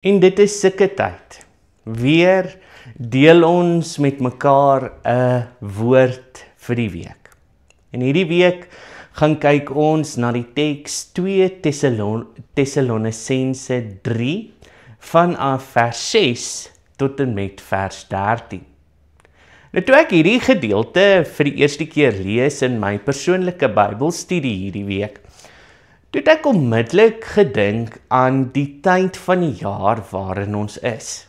En dit is sulke tyd. Weer deel ons met mekaar 'n woord vir die week. En hierdie week gaan kyk ons na die teks 2 Tessalonisense 3 vanaf vers 6 tot en met vers 13. Nou toe ek hierdie gedeelte vir die eerste keer lees in my persoonlike Bybelstudie hierdie week, toe het ek onmiddellik gedink aan die tyd van die jaar waarin ons is.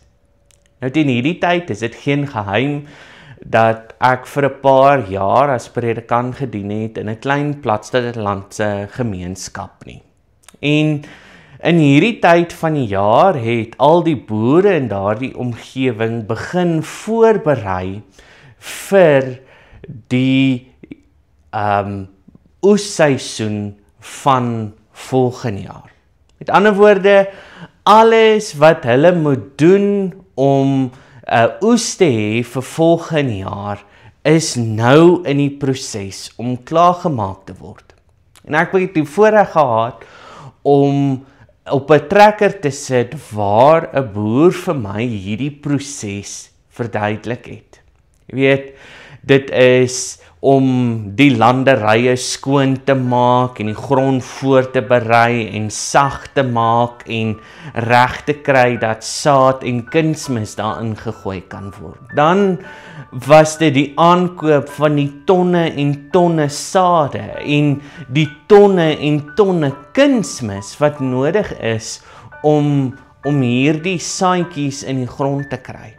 Nou teen hierdie tyd is dit geen geheim dat ek vir 'n paar jaar as predikant gedien het in 'n klein plattelandse gemeenskap nie. En in hierdie tyd van die jaar het al die boere in daardie omgewing begin voorberei vir die oesseisoen van volgende jaar. Met ander woorde, alles wat hulle moet doen om 'n oes te hê vir volgende jaar is nou in die proses om klaargemaak te word. En ek het die voorreg gehad om op 'n trekker te sit waar 'n boer vir my hierdie proses verduidelik het. Jy weet, dit is om die landerye skoon te maak en die grond voor te berei en sag te maak en reg te kry dat saad en kunsmis daarin gegooi kan word. Dan was dit die aankoop van die tonne en tonne sade en die tonne en tonne kunsmis wat nodig is om hierdie saadjies in die grond te kry.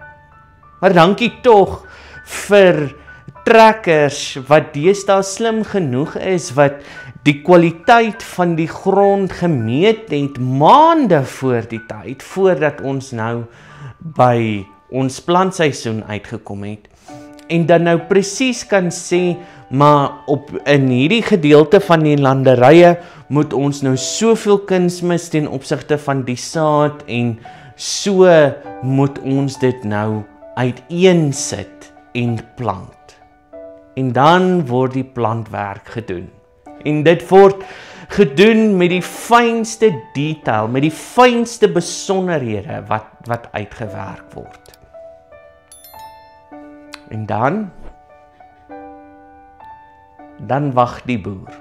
Maar dankie tog vir trekkers wat deesdae slim genoeg is, wat die kwaliteit van die grond gemeet het maande voor die tyd, voordat ons nou by ons plantseisoen uitgekom het, en dan nou presies kan sê, maar in hierdie gedeelte van die landerye moet ons nou soveel kunsmis ten opsigte van die saad, en so moet ons dit nou uiteensit en plant. En dan word die plantwerk gedoen. En dit word gedoen met die fynste detail, met die fynste besonderhede wat uitgewerk word. En dan wag die boer.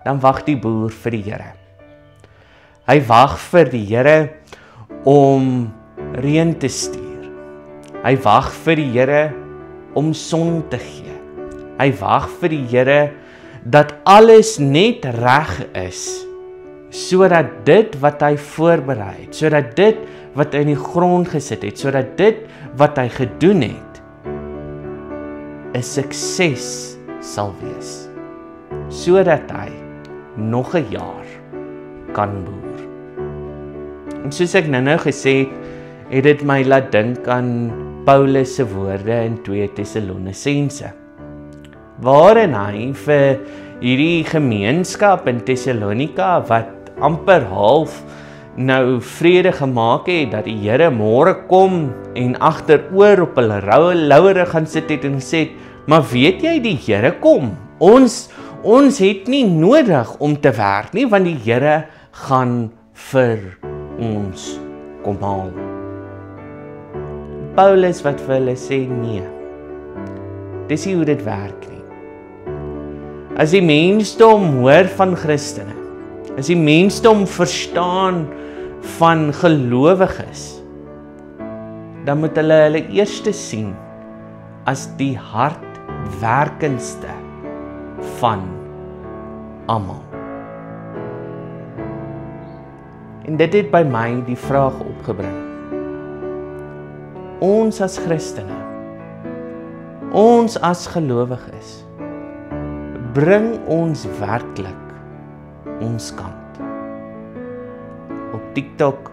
Dan wag die boer vir die Here. Hy wag vir die Here om reën te stuur. Hy wag vir die Here om son te gee. Hy wag vir die Here dat alles net reg is, sodat dit wat hy voorberei het, sodat dit wat hy in die grond gesit het, sodat dit wat hy gedoen het, 'n sukses sal wees, sodat hy nog 'n jaar kan boer. En soos ek nou gesê het dit my laat dink aan Paulus se woorde in 2 Tessalonisense, waarin hy vir hierdie gemeenskap in Tessalonika wat amper half nou vrede gemaak het dat die Here môre kom en agteroor op hulle lauwere gaan sit het en gesê, maar weet jy, die Here kom. Ons het nie nodig om te werk nie, want die Here gaan vir ons kom haal. Paulus wat vir hulle sê, nee, dis nie hoe dit werk nie. As die mensdom hoor van Christene, as die mensdom verstaan van gelowiges, dan moet hulle eerste sien as die hardwerkendste van almal. En dit het by my die vraag opgebring. Ons as Christene, ons as gelowiges, bring ons werklik ons kant. Op TikTok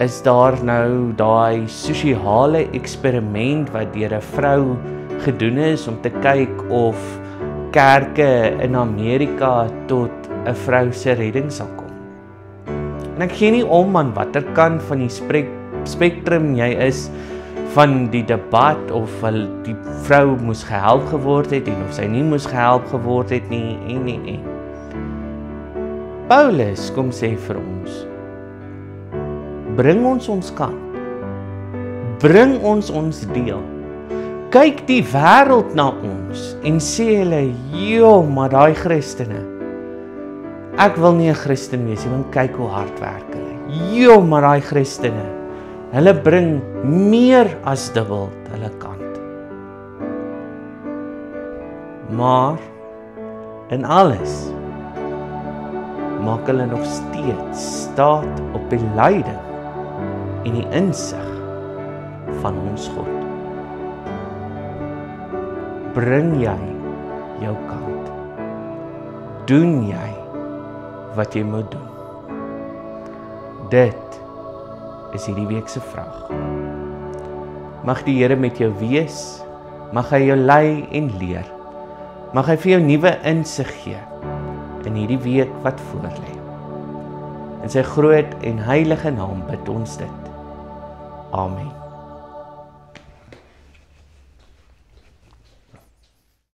is daar nou daai sosiale eksperiment wat deur 'n vrou gedoen is om te kyk of kerke in Amerika tot 'n vrou se redding sal kom. En ek gee nie om aan watter kant van die spektrum jy is van die debat of die vrou moes gehelp geword het en of sy nie moes gehelp geword het nie en. Paulus kom sê vir ons, bring ons kant. Bring ons deel. Kyk die wêreld na ons en sê hulle, "Jo, maar daai Christene. Ek wil nie 'n Christen wees nie, want kyk hoe hard werk hulle. Jo, maar daai Christene. Hulle bring meer as dubbel hulle kant." Maar in alles maak hulle nog steeds staat op die leiding en die insig van ons God. Bring jy jou kant? Doen jy wat jy moet doen? Dit is hierdie week se vraag. Mag die Here met jou wees, mag hy jou lei en leer, mag hy vir jou nuwe insig gee in hierdie week wat voorlê. In sy groot en heilige naam bid ons dit. Amen.